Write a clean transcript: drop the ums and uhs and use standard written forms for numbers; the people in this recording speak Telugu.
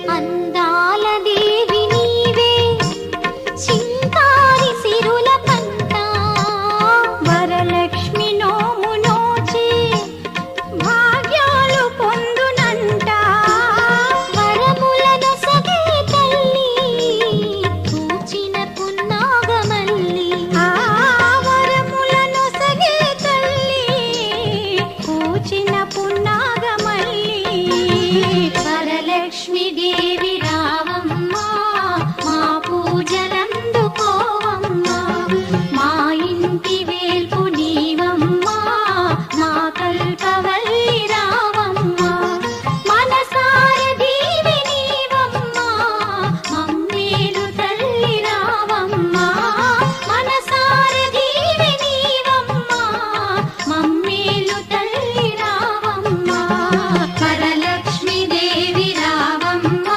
అందాల దేవి నీవే చింతారి సిరుల పంట వరలక్ష్మి నోము నోచి భాగ్యాలు పొందునంట వరములను సగే తల్లి పూచిన పున్నాగమల్లి వరములను సగే తల్లి పూచిన పున్నాగమల్లి వరలక్ష్మి దేవి రావమ్మ